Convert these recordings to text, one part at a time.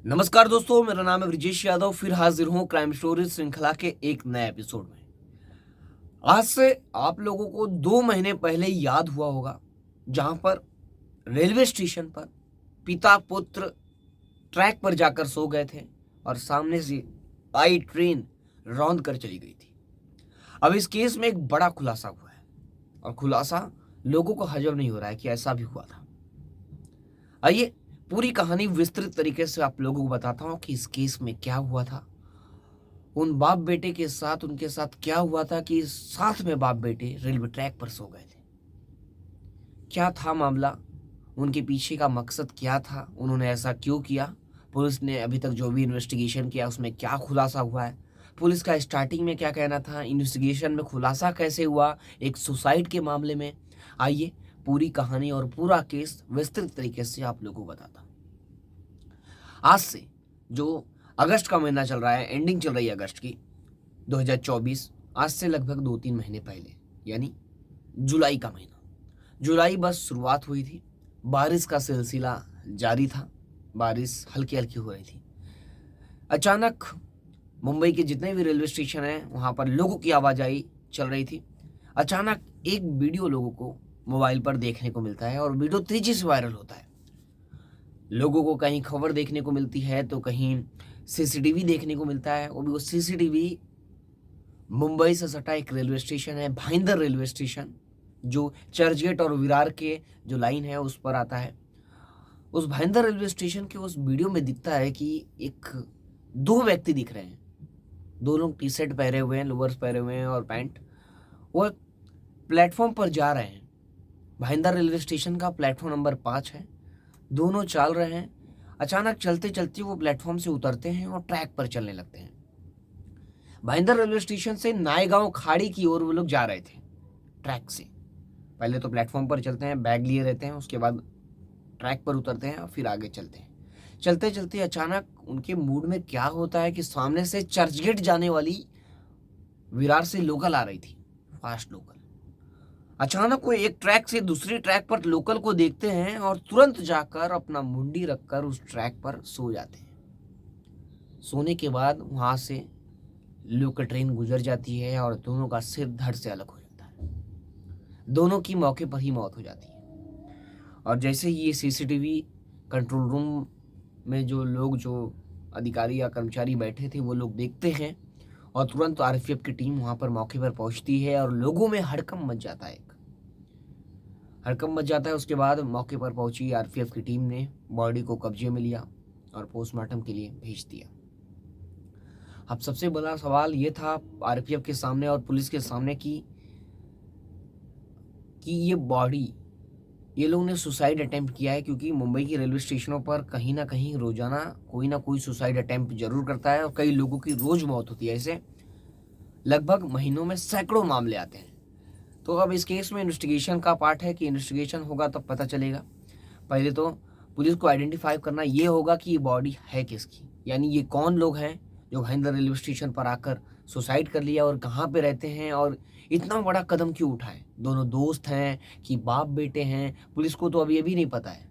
नमस्कार दोस्तों, मेरा नाम है ब्रिजेश यादव। फिर हाजिर हूँ क्राइम स्टोरी श्रृंखला के एक नए एपिसोड में। आज से आप लोगों को 2 महीने पहले याद हुआ होगा, जहां पर रेलवे स्टेशन पर पिता पुत्र ट्रैक पर जाकर सो गए थे और सामने से आई ट्रेन रौंद कर चली गई थी। अब इस केस में एक बड़ा खुलासा हुआ है और खुलासा लोगों को हजम नहीं हो रहा है कि ऐसा भी हुआ था। आइए पूरी कहानी विस्तृत तरीके से आप लोगों को बताता हूँ कि इस केस में क्या हुआ था, उन बाप बेटे के साथ उनके साथ क्या हुआ था कि साथ में बाप बेटे रेलवे ट्रैक पर सो गए थे। क्या था मामला, उनके पीछे का मकसद क्या था, उन्होंने ऐसा क्यों किया, पुलिस ने अभी तक जो भी इन्वेस्टिगेशन किया उसमें क्या खुलासा हुआ है, पुलिस का स्टार्टिंग में क्या कहना था, इन्वेस्टिगेशन में खुलासा कैसे हुआ एक सुसाइड के मामले में। आइए पूरी कहानी और पूरा केस विस्तृत तरीके से आप लोगों को बताता हूं। आज से जो अगस्त का महीना चल रहा है, एंडिंग चल रही है अगस्त की 2024, आज से लगभग 2-3 महीने पहले, यानी जुलाई का महीना। जुलाई बस शुरुआत हुई थी, बारिश का सिलसिला जारी था, बारिश हल्की हल्की हो रही थी। अचानक मुंबई के जितने भी रेलवे स्टेशन हैं वहाँ पर लोगों की आवाजाही चल रही थी। अचानक एक वीडियो लोगों को मोबाइल पर देखने को मिलता है और वीडियो तेजी से वायरल होता है। लोगों को कहीं खबर देखने को मिलती है तो कहीं सीसीटीवी देखने को मिलता है, और भी वो सीसीटीवी मुंबई से सटा एक रेलवे स्टेशन है, भाईंदर रेलवे स्टेशन, जो चर्चगेट और विरार के जो लाइन है उस पर आता है। उस भाईंदर रेलवे स्टेशन के उस वीडियो में दिखता है कि एक दो व्यक्ति दिख रहे हैं। दो लोग टी शर्ट पहने हुए हैं, लोअर्स पहने हुए हैं और पैंट। वो प्लेटफॉर्म पर जा रहे हैं। भाईंदर रेलवे स्टेशन का प्लेटफॉर्म नंबर 5 है। दोनों चल रहे हैं। अचानक चलते चलते वो प्लेटफॉर्म से उतरते हैं और ट्रैक पर चलने लगते हैं। भाईंदर रेलवे स्टेशन से नायगांव खाड़ी की ओर वो लोग जा रहे थे ट्रैक से। पहले तो प्लेटफॉर्म पर चलते हैं, बैग लिए रहते हैं, उसके बाद ट्रैक पर उतरते हैं और फिर आगे चलते हैं। चलते चलते अचानक उनके मूड में क्या होता है कि सामने से चर्चगेट जाने वाली विरार से लोकल आ रही थी, फास्ट लोकल। अचानक वो एक ट्रैक से दूसरी ट्रैक पर लोकल को देखते हैं और तुरंत जाकर अपना मुंडी रखकर उस ट्रैक पर सो जाते हैं। सोने के बाद वहां से लोकल ट्रेन गुजर जाती है और दोनों का सिर धड़ से अलग हो जाता है। दोनों की मौके पर ही मौत हो जाती है। और जैसे ही ये सीसीटीवी कंट्रोल रूम में जो लोग, जो अधिकारी या कर्मचारी बैठे थे, वो लोग देखते हैं और तुरंत आरपीएफ की टीम वहां पर मौके पर पहुंचती है और लोगों में हड़कंप मच जाता है। हड़कंप मच जाता है। उसके बाद मौके पर पहुंची आरपीएफ की टीम ने बॉडी को कब्जे में लिया और पोस्टमार्टम के लिए भेज दिया। अब सबसे बड़ा सवाल ये था आरपीएफ के सामने और पुलिस के सामने कि ये बॉडी, ये लोगों ने सुसाइड अटेम्प्ट किया है, क्योंकि मुंबई की रेलवे स्टेशनों पर कहीं ना कहीं रोजाना कोई ना कोई सुसाइड अटेम्प्ट जरूर करता है और कई लोगों की रोज मौत होती है। ऐसे लगभग महीनों में सैकड़ों मामले आते हैं। तो अब इस केस में इन्वेस्टिगेशन का पार्ट है कि इन्वेस्टिगेशन होगा तब पता चलेगा। पहले तो पुलिस को आइडेंटिफाई करना ये होगा कि ये बॉडी है किसकी, यानी ये कौन लोग हैं जो भाईंदर रेलवे स्टेशन पर आकर सुसाइड कर लिया और कहाँ पे रहते हैं और इतना बड़ा कदम क्यों उठाए। दोनों दोस्त हैं कि बाप बेटे हैं, पुलिस को तो अभी अभी नहीं पता है।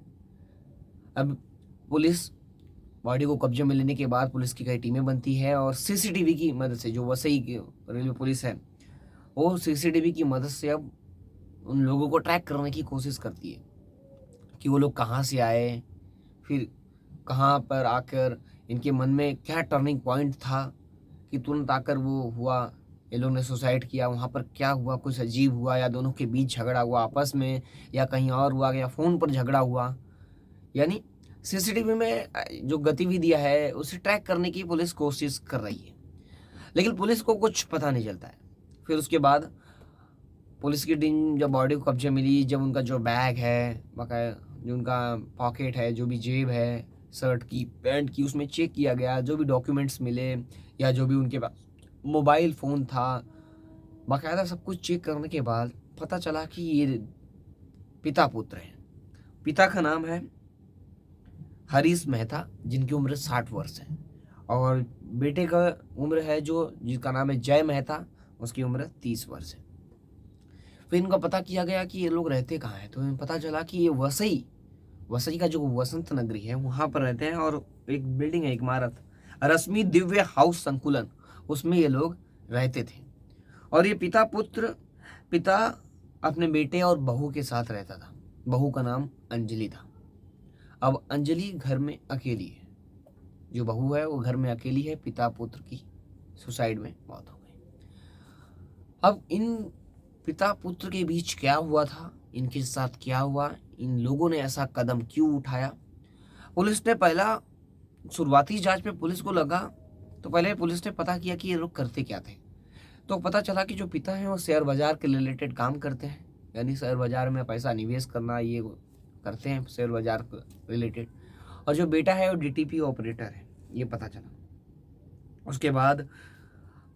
अब पुलिस बॉडी को कब्जे में लेने के बाद पुलिस की कई टीमें बनती है और सीसीटीवी की मदद से, जो वसई की रेलवे पुलिस है, वो सीसीटीवी की मदद से अब उन लोगों को ट्रैक करने की कोशिश करती है कि वो लोग कहाँ से आए, फिर कहाँ पर आकर इनके मन में क्या टर्निंग पॉइंट था कि तुरंत आकर वो हुआ, ये लोग ने सुसाइड किया। वहाँ पर क्या हुआ, कुछ अजीब हुआ या दोनों के बीच झगड़ा हुआ आपस में, या कहीं और हुआ, या फ़ोन पर झगड़ा हुआ। यानी सीसीटीवी में जो गतिविधियाँ है उसे ट्रैक करने की पुलिस कोशिश कर रही है, लेकिन पुलिस को कुछ पता नहीं चलता है। फिर उसके बाद पुलिस की टीम जब बॉडी को कब्जे मिली, जब उनका जो बैग है, बकाया जो उनका पॉकेट है, जो भी जेब है शर्ट की पैंट की, उसमें चेक किया गया, जो भी डॉक्यूमेंट्स मिले या जो भी उनके पास मोबाइल फ़ोन था, बाकायदा सब कुछ चेक करने के बाद पता चला कि ये पिता पुत्र हैं। पिता का नाम है हरीश मेहता, जिनकी उम्र 60 वर्ष है, और बेटे का उम्र है जो जिसका नाम है जय मेहता, उसकी उम्र 30 वर्ष है। फिर इनका पता किया गया कि ये लोग रहते कहाँ हैं, तो इन्हें पता चला कि ये वसई वसई का जो वसंत नगरी है वहां पर रहते हैं, और एक बिल्डिंग है, एक इमारत, रश्मि दिव्य हाउस संकुलन, उसमें ये लोग रहते थे। और ये पिता अपने बेटे और बहू के साथ रहता था। बहू का नाम अंजलि था। अब अंजलि घर में अकेली है, जो बहू है वो घर में अकेली है, पिता पुत्र की सुसाइड में मौत हो गई। अब इन पिता पुत्र के बीच क्या हुआ था, इनके साथ क्या हुआ, इन लोगों ने ऐसा कदम क्यों उठाया, पुलिस ने पहला शुरुआती जांच में पुलिस को लगा, तो पहले पुलिस ने पता किया कि ये लोग करते क्या थे। तो पता चला कि जो पिता हैं वो शेयर बाजार के रिलेटेड काम करते हैं, यानी शेयर बाजार में पैसा निवेश करना ये करते हैं, शेयर बाजार रिलेटेड। और जो बेटा है वो डीटीपी ऑपरेटर है, ये पता चला। उसके बाद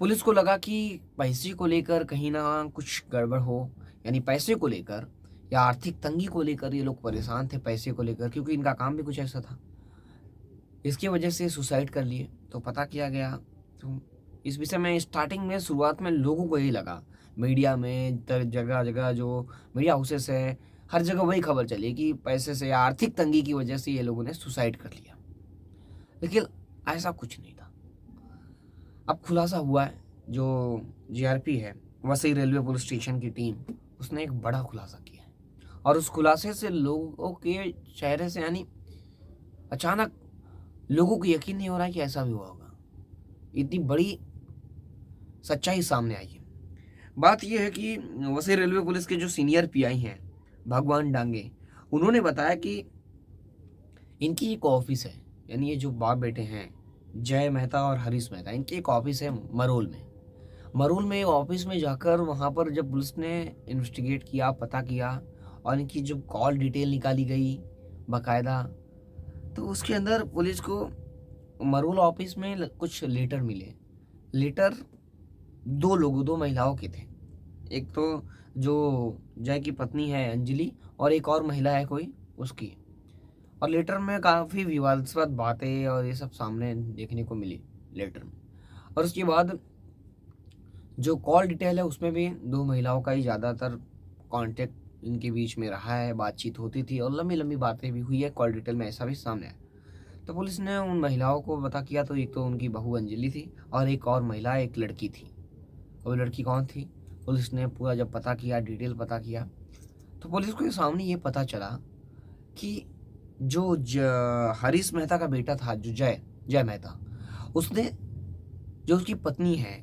पुलिस को लगा कि पैसे को लेकर कहीं ना कुछ गड़बड़ हो, यानी पैसे को लेकर या आर्थिक तंगी को लेकर ये लोग परेशान थे, पैसे को लेकर, क्योंकि इनका काम भी कुछ ऐसा था। इसकी वजह से सुसाइड कर लिए। तो पता किया गया, तो इस विषय में स्टार्टिंग में शुरुआत में लोगों को यही लगा, मीडिया में जगह जगह जो मीडिया हाउसेस है हर जगह वही खबर चली कि पैसे से या आर्थिक तंगी की वजह से ये लोगों ने सुसाइड कर लिया। लेकिन ऐसा कुछ नहीं था। अब खुलासा हुआ है, जो जीआरपी है, वसई रेलवे पुलिस स्टेशन की टीम, उसने एक बड़ा खुलासा किया है। और उस खुलासे से लोगों के चेहरे से, यानी अचानक लोगों को यकीन नहीं हो रहा है कि ऐसा भी हुआ होगा। इतनी बड़ी सच्चाई सामने आई है। बात यह है कि वसई रेलवे पुलिस के जो सीनियर पीआई हैं भगवान डांगे, उन्होंने बताया कि इनकी एक ऑफिस है, यानी ये जो बाप बेटे हैं जय मेहता और हरीश मेहता, इनकी एक ऑफिस है मरोल में। मरोल में ऑफिस में जाकर वहाँ पर जब पुलिस ने इन्वेस्टिगेट किया, पता किया, और इनकी जो कॉल डिटेल निकाली गई बाकायदा, तो उसके अंदर पुलिस को मरोल ऑफिस में कुछ लेटर मिले। लेटर दो महिलाओं के थे। एक तो जो जय की पत्नी है अंजलि, और एक और महिला है कोई उसकी। और लेटर में काफ़ी विवादास्पद बातें और ये सब सामने देखने को मिली लेटर में। और उसके बाद जो कॉल डिटेल है उसमें भी दो महिलाओं का ही ज़्यादातर कांटेक्ट इनके बीच में रहा है, बातचीत होती थी और लंबी लंबी बातें भी हुई है कॉल डिटेल में, ऐसा भी सामने आया। तो पुलिस ने उन महिलाओं को पता किया, तो एक तो उनकी बहू अंजलि थी और एक और महिला, एक लड़की थी। वो लड़की कौन थी, पुलिस ने पूरा जब पता किया, डिटेल पता किया, तो पुलिस को सामने ये पता चला कि जो हरीश मेहता का बेटा था, जो जय मेहता, उसने, जो उसकी पत्नी है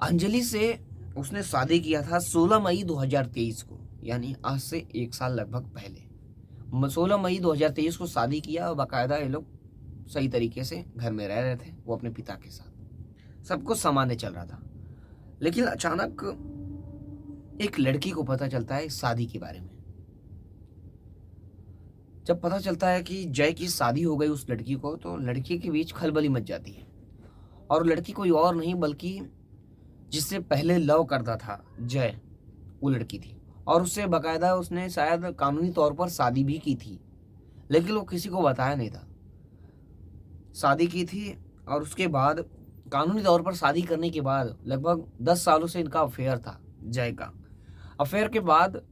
अंजलि से उसने शादी किया था 16 मई 2023 को, यानी आज से एक साल लगभग पहले। 16 मई 2023 को शादी किया और बाकायदा ये लोग सही तरीके से घर में रह रहे थे, वो अपने पिता के साथ, सब कुछ सामान्य चल रहा था। लेकिन अचानक एक लड़की को पता चलता है इस शादी के बारे में। जब पता चलता है कि जय की शादी हो गई उस लड़की को, तो लड़की के बीच खलबली मच जाती है। और लड़की कोई और नहीं बल्कि जिससे पहले लव करता था जय, वो लड़की थी। और उससे बाकायदा उसने शायद कानूनी तौर पर शादी भी की थी, लेकिन वो किसी को बताया नहीं था। शादी की थी और उसके बाद कानूनी तौर पर शादी करने के बाद लगभग 10 सालों से इनका अफेयर था जय का। अफेयर के बाद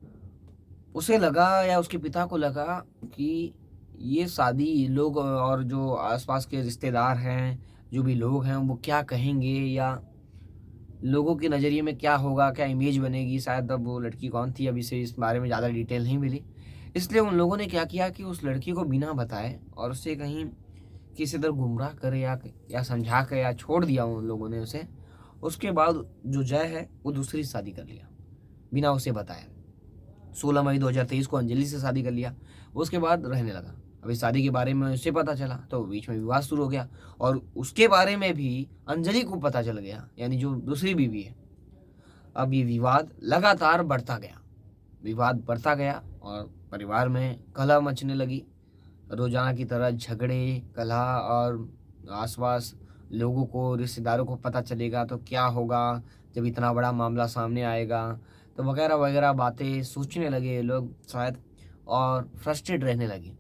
उसे लगा, या उसके पिता को लगा, कि ये शादी लोग और जो आसपास के रिश्तेदार हैं, जो भी लोग हैं, वो क्या कहेंगे, या लोगों के नज़रिए में क्या होगा, क्या इमेज बनेगी। शायद अब वो लड़की कौन थी, अभी से इस बारे में ज़्यादा डिटेल नहीं मिली। इसलिए उन लोगों ने क्या किया कि उस लड़की को बिना बताए और उससे कहीं किसी तरह गुमराह करे या समझा कर या छोड़ दिया उन लोगों ने उसे। उसके बाद जो जय है वो दूसरी शादी कर लिया बिना उसे बताए। 16 मई 2023 को अंजलि से शादी कर लिया। उसके बाद रहने लगा। अभी शादी के बारे में उसे पता चला तो बीच में विवाद शुरू हो गया, और उसके बारे में भी अंजलि को पता चल गया, यानी जो दूसरी बीवी है। अब ये विवाद लगातार बढ़ता गया और परिवार में कलह मचने लगी। रोजाना की तरह झगड़े, कलह, और आसपास लोगों को, रिश्तेदारों को पता चलेगा तो क्या होगा, जब इतना बड़ा मामला सामने आएगा, तो वगैरह वगैरह बातें सोचने लगे ये लोग शायद, और फ्रस्ट्रेट रहने लगे।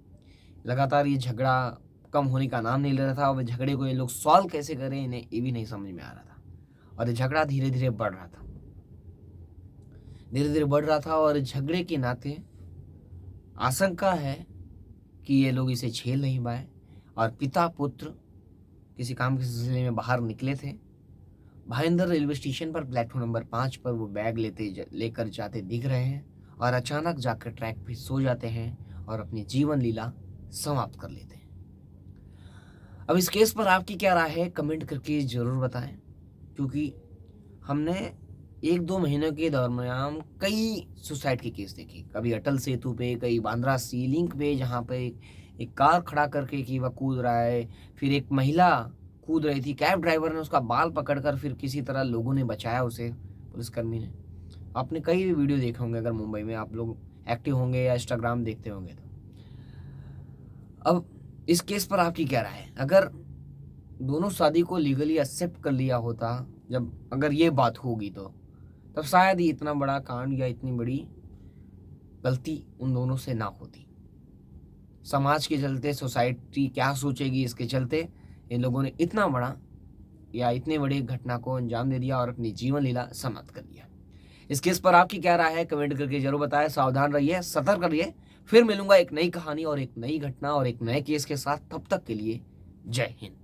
लगातार ये झगड़ा कम होने का नाम नहीं ले रहा था, और झगड़े को ये लोग सॉल्व कैसे करें इन्हें ये भी नहीं समझ में आ रहा था। और ये झगड़ा धीरे धीरे बढ़ रहा था, और झगड़े के नाते आशंका है कि ये लोग इसे झेल नहीं पाए और पिता पुत्र किसी काम के सिलसिले में बाहर निकले थे। भाईंदर रेलवे स्टेशन पर प्लेटफॉर्म नंबर 5 पर वो बैग लेकर जाते दिख रहे हैं और अचानक जाकर ट्रैक पे सो जाते हैं और अपनी जीवन लीला समाप्त कर लेते हैं। अब इस केस पर आपकी क्या राय है, कमेंट करके जरूर बताएं, क्योंकि हमने 1-2 महीनों के दरमियान कई सुसाइड के केस देखे। कभी अटल सेतु पे, कई बांद्रा सी लिंक पे, जहाँ पे एक कार खड़ा करके कि वह कूद रहा है, फिर एक महिला कूद रही थी, कैब ड्राइवर ने उसका बाल पकड़कर फिर किसी तरह लोगों ने बचाया उसे, पुलिसकर्मी ने। आपने कई वीडियो देखे होंगे, अगर मुंबई में आप लोग एक्टिव होंगे या इंस्टाग्राम देखते होंगे तो। अब इस केस पर आपकी क्या राय है? अगर दोनों शादी को लीगली एक्सेप्ट कर लिया होता, जब अगर ये बात होगी तो तब शायद ही इतना बड़ा कांड या इतनी बड़ी गलती उन दोनों से ना होती। समाज के चलते, सोसाइटी क्या सोचेगी इसके चलते इन लोगों ने इतना बड़ा या इतने बड़े घटना को अंजाम दे दिया और अपनी जीवन लीला समाप्त कर दिया। इस केस पर आपकी क्या राय है, कमेंट करके जरूर बताएं। सावधान रहिए, सतर्क रहिए। फिर मिलूंगा एक नई कहानी और एक नई घटना और एक नए केस के साथ। तब तक के लिए जय हिंद।